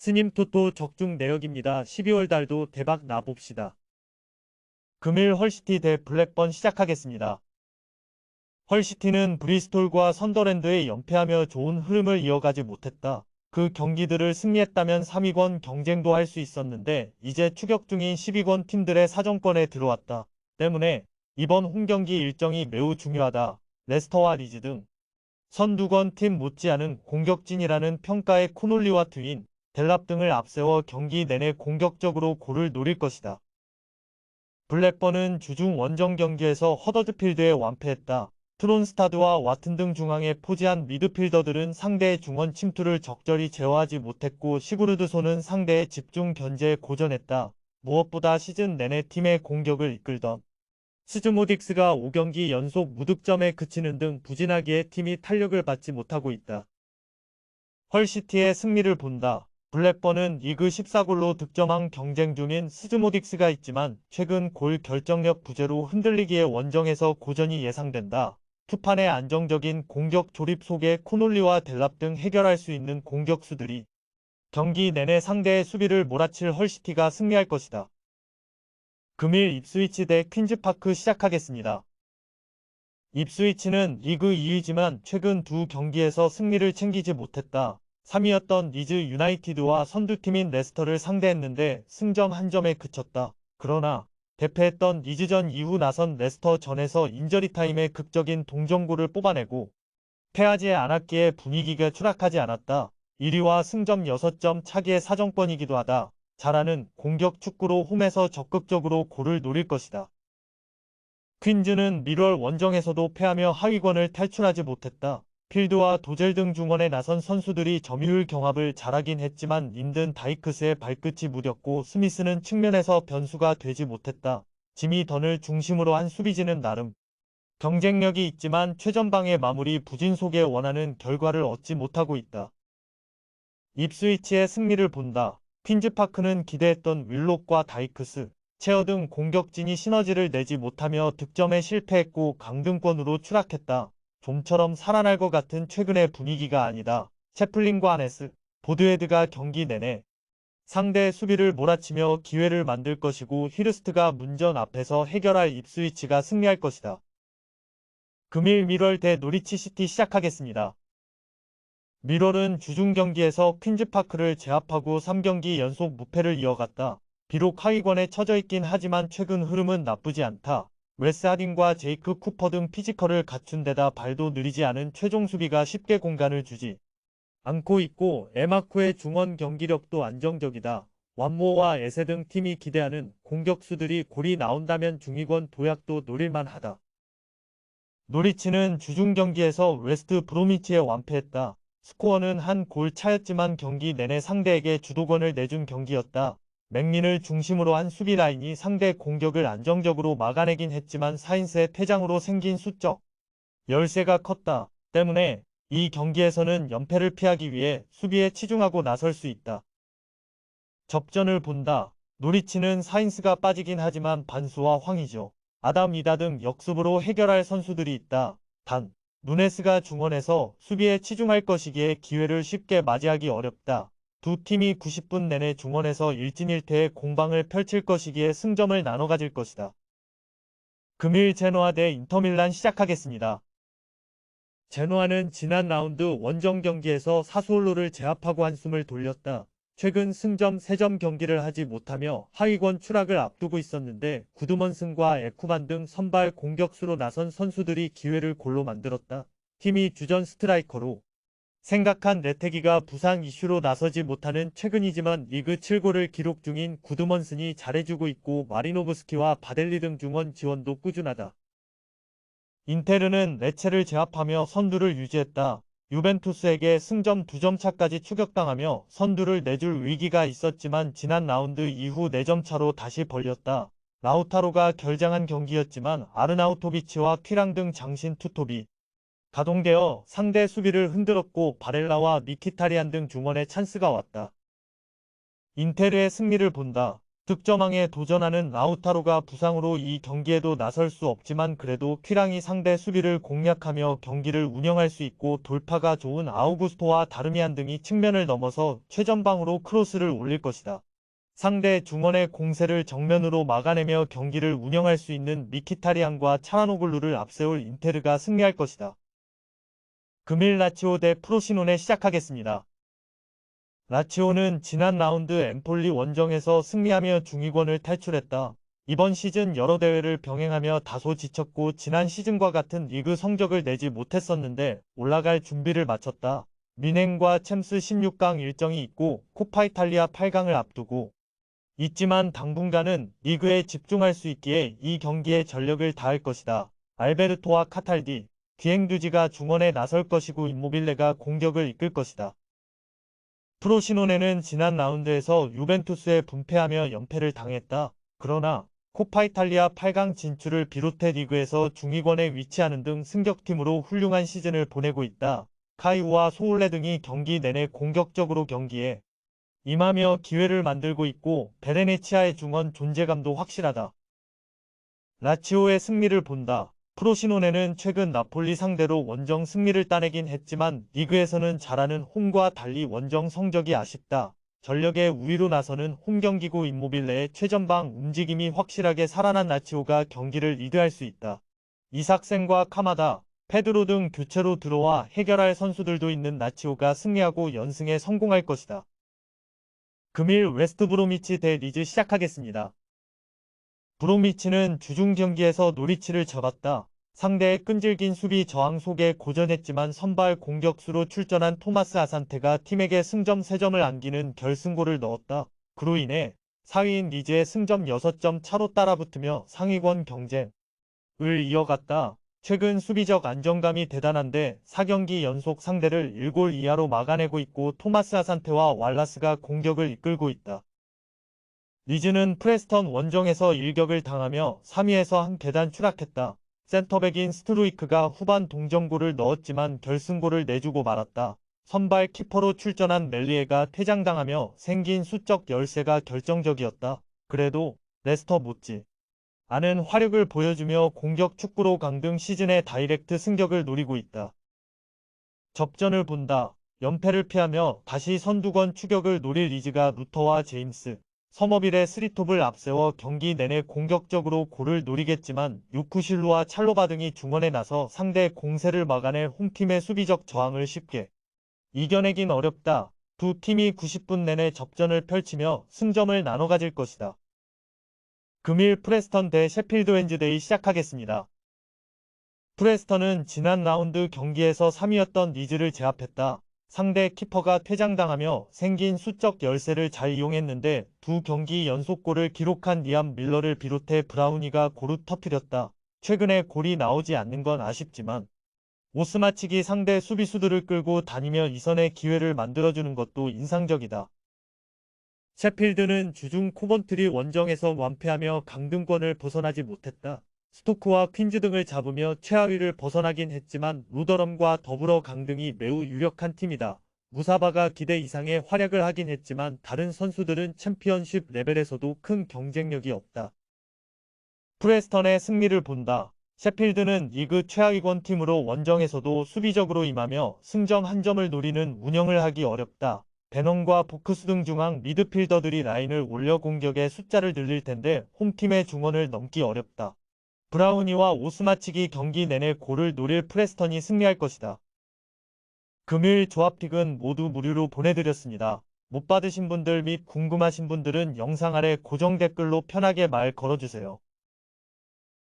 스님 토토 적중 내역입니다. 12월 달도 대박 나봅시다. 금일 헐시티 대 블랙번 시작하겠습니다. 헐시티는 브리스톨과 선더랜드에 연패하며 좋은 흐름을 이어가지 못했다. 그 경기들을 승리했다면 3위권 경쟁도 할 수 있었는데 이제 추격 중인 10위권 팀들의 사정권에 들어왔다. 때문에 이번 홈경기 일정이 매우 중요하다. 레스터와 리즈 등 선두권 팀 못지않은 공격진이라는 평가의 코놀리와 트윈, 델랍 등을 앞세워 경기 내내 공격적으로 골을 노릴 것이다. 블랙번은 주중 원정 경기에서 허더드필드에 완패했다. 트론스타드와 와튼 등 중앙에 포지한 미드필더들은 상대의 중원 침투를 적절히 제어하지 못했고 시구르드손은 상대의 집중 견제에 고전했다. 무엇보다 시즌 내내 팀의 공격을 이끌던 스즈모딕스가 5경기 연속 무득점에 그치는 등 부진하기에 팀이 탄력을 받지 못하고 있다. 헐시티의 승리를 본다. 블랙번은 리그 14골로 득점왕 경쟁 중인 스즈모딕스가 있지만 최근 골 결정력 부재로 흔들리기에 원정에서 고전이 예상된다. 투판의 안정적인 공격 조립 속에 코놀리와 델랍 등 해결할 수 있는 공격수들이 경기 내내 상대의 수비를 몰아칠 헐시티가 승리할 것이다. 금일 입스위치 대 퀸즈파크 시작하겠습니다. 입스위치는 리그 2위지만 최근 두 경기에서 승리를 챙기지 못했다. 3위였던 리즈 유나이티드와 선두팀인 레스터를 상대했는데 승점 1점에 그쳤다. 그러나 대패했던 리즈전 이후 나선 레스터 전에서 인저리타임에 극적인 동점골을 뽑아내고 패하지 않았기에 분위기가 추락하지 않았다. 1위와 승점 6점 차기의 사정권이기도 하다. 잘하는 공격 축구로 홈에서 적극적으로 골을 노릴 것이다. 퀸즈는 미럴 원정에서도 패하며 하위권을 탈출하지 못했다. 필드와 도젤 등 중원에 나선 선수들이 점유율 경합을 잘하긴 했지만 린든 다이크스의 발끝이 무뎠고 스미스는 측면에서 변수가 되지 못했다. 지미 던을 중심으로 한 수비진은 나름 경쟁력이 있지만 최전방의 마무리 부진 속에 원하는 결과를 얻지 못하고 있다. 입스위치의 승리를 본다. 퀸즈파크는 기대했던 윌록과 다이크스, 체어 등 공격진이 시너지를 내지 못하며 득점에 실패했고 강등권으로 추락했다. 좀처럼 살아날 것 같은 최근의 분위기가 아니다. 채플린과 하네스, 보드헤드가 경기 내내 상대의 수비를 몰아치며 기회를 만들 것이고 히르스트가 문전 앞에서 해결할 입스위치가 승리할 것이다. 금일 미럴 대 노리치 시티 시작하겠습니다. 미럴은 주중 경기에서 퀸즈파크를 제압하고 3경기 연속 무패를 이어갔다. 비록 하위권에 처져 있긴 하지만 최근 흐름은 나쁘지 않다. 웨스 하딘과 제이크 쿠퍼 등 피지컬을 갖춘 데다 발도 느리지 않은 최종 수비가 쉽게 공간을 주지 않고 있고 에마쿠의 중원 경기력도 안정적이다. 완모와 에세 등 팀이 기대하는 공격수들이 골이 나온다면 중위권 도약도 노릴만하다. 노리치는 주중 경기에서 웨스트 브로미치에 완패했다. 스코어는 한 골 차였지만 경기 내내 상대에게 주도권을 내준 경기였다. 맥린을 중심으로 한 수비 라인이 상대 공격을 안정적으로 막아내긴 했지만 사인스의 퇴장으로 생긴 수적 열세가 컸다. 때문에 이 경기에서는 연패를 피하기 위해 수비에 치중하고 나설 수 있다. 접전을 본다. 노리치는 사인스가 빠지긴 하지만 반수와 황의조, 아담 이다 등 역습으로 해결할 선수들이 있다. 단, 누네스가 중원에서 수비에 치중할 것이기에 기회를 쉽게 맞이하기 어렵다. 두 팀이 90분 내내 중원에서 일진일퇴의 공방을 펼칠 것이기에 승점을 나눠 가질 것이다. 금일 제노아 대 인터밀란 시작하겠습니다. 제노아는 지난 라운드 원정 경기에서 사수올로를 제압하고 한숨을 돌렸다. 최근 승점 3점 경기를 하지 못하며 하위권 추락을 앞두고 있었는데 구드먼슨과 에쿠만 등 선발 공격수로 나선 선수들이 기회를 골로 만들었다. 팀이 주전 스트라이커로 생각한 레테기가 부상 이슈로 나서지 못하는 최근이지만 리그 7골을 기록 중인 구드먼슨이 잘해주고 있고 마리노브스키와 바델리 등 중원 지원도 꾸준하다. 인테르는 레체를 제압하며 선두를 유지했다. 유벤투스에게 승점 2점 차까지 추격당하며 선두를 내줄 위기가 있었지만 지난 라운드 이후 4점 차로 다시 벌렸다. 라우타로가 결장한 경기였지만 아르나우토비치와 퀴랑 등 장신 투톱이 가동되어 상대 수비를 흔들었고 바렐라와 미키타리안 등 중원에 찬스가 왔다. 인테르의 승리를 본다. 득점왕에 도전하는 라우타로가 부상으로 이 경기에도 나설 수 없지만 그래도 퀴랑이 상대 수비를 공략하며 경기를 운영할 수 있고 돌파가 좋은 아우구스토와 다르미안 등이 측면을 넘어서 최전방으로 크로스를 올릴 것이다. 상대 중원의 공세를 정면으로 막아내며 경기를 운영할 수 있는 미키타리안과 차라노글루를 앞세울 인테르가 승리할 것이다. 금일 라치오 대 프로시노네 시작하겠습니다. 라치오는 지난 라운드 엠폴리 원정에서 승리하며 중위권을 탈출했다. 이번 시즌 여러 대회를 병행하며 다소 지쳤고 지난 시즌과 같은 리그 성적을 내지 못했었는데 올라갈 준비를 마쳤다. 미넨과 챔스 16강 일정이 있고 코파 이탈리아 8강을 앞두고 있지만 당분간은 리그에 집중할 수 있기에 이 경기에 전력을 다할 것이다. 알베르토와 카탈디, 기행두지가 중원에 나설 것이고 임모빌레가 공격을 이끌 것이다. 프로시노네는 지난 라운드에서 유벤투스에 분패하며 연패를 당했다. 그러나 코파 이탈리아 8강 진출을 비롯해 리그에서 중위권에 위치하는 등 승격팀으로 훌륭한 시즌을 보내고 있다. 카이우와 소울레 등이 경기 내내 공격적으로 경기에 임하며 기회를 만들고 있고 베네치아의 중원 존재감도 확실하다. 라치오의 승리를 본다. 프로시노네는 최근 나폴리 상대로 원정 승리를 따내긴 했지만 리그에서는 잘하는 홈과 달리 원정 성적이 아쉽다. 전력의 우위로 나서는 홈 경기고 임모빌레의 최전방 움직임이 확실하게 살아난 라치오가 경기를 리드할 수 있다. 이삭센과 카마다, 페드로 등 교체로 들어와 해결할 선수들도 있는 라치오가 승리하고 연승에 성공할 것이다. 금일 웨스트브로미치 대 리즈 시작하겠습니다. 브로미치는 주중 경기에서 노리치를 잡았다. 상대의 끈질긴 수비 저항 속에 고전했지만 선발 공격수로 출전한 토마스 아산테가 팀에게 승점 3점을 안기는 결승골을 넣었다. 그로 인해 4위인 리즈의 승점 6점 차로 따라붙으며 상위권 경쟁을 이어갔다. 최근 수비적 안정감이 대단한데 4경기 연속 상대를 1골 이하로 막아내고 있고 토마스 아산테와 왈라스가 공격을 이끌고 있다. 리즈는 프레스턴 원정에서 일격을 당하며 3위에서 한 계단 추락했다. 센터백인 스트루이크가 후반 동점골을 넣었지만 결승골을 내주고 말았다. 선발 키퍼로 출전한 멜리에가 퇴장당하며 생긴 수적 열세가 결정적이었다. 그래도 레스터 못지 않은 화력을 보여주며 공격 축구로 강등 시즌의 다이렉트 승격을 노리고 있다. 접전을 본다. 연패를 피하며 다시 선두권 추격을 노릴 리즈가 루터와 제임스, 서머빌의 스리톱을 앞세워 경기 내내 공격적으로 골을 노리겠지만 유쿠실루와 찰로바 등이 중원에 나서 상대 공세를 막아내 홈팀의 수비적 저항을 쉽게 이겨내긴 어렵다. 두 팀이 90분 내내 접전을 펼치며 승점을 나눠 가질 것이다. 금일 프레스턴 대 셰필드 웬즈데이 시작하겠습니다. 프레스턴은 지난 라운드 경기에서 3위였던 리즈를 제압했다. 상대 키퍼가 퇴장당하며 생긴 수적 열세를 잘 이용했는데 두 경기 연속골을 기록한 리암 밀러를 비롯해 브라우니가 골을 터뜨렸다. 최근에 골이 나오지 않는 건 아쉽지만 오스마치기 상대 수비수들을 끌고 다니며 이선의 기회를 만들어주는 것도 인상적이다. 셰필드는 주중 코번트리 원정에서 완패하며 강등권을 벗어나지 못했다. 스토크와 퀸즈 등을 잡으며 최하위를 벗어나긴 했지만 루더럼과 더불어 강등이 매우 유력한 팀이다. 무사바가 기대 이상의 활약을 하긴 했지만 다른 선수들은 챔피언십 레벨에서도 큰 경쟁력이 없다. 프레스턴의 승리를 본다. 셰필드는 리그 최하위권 팀으로 원정에서도 수비적으로 임하며 승점 한 점을 노리는 운영을 하기 어렵다. 베넌과 보크스 등 중앙 미드필더들이 라인을 올려 공격의 숫자를 늘릴 텐데 홈팀의 중원을 넘기 어렵다. 브라우니와 오스마치기 경기 내내 골을 노릴 프레스턴이 승리할 것이다. 금일 조합픽은 모두 무료로 보내드렸습니다. 못 받으신 분들 및 궁금하신 분들은 영상 아래 고정 댓글로 편하게 말 걸어주세요.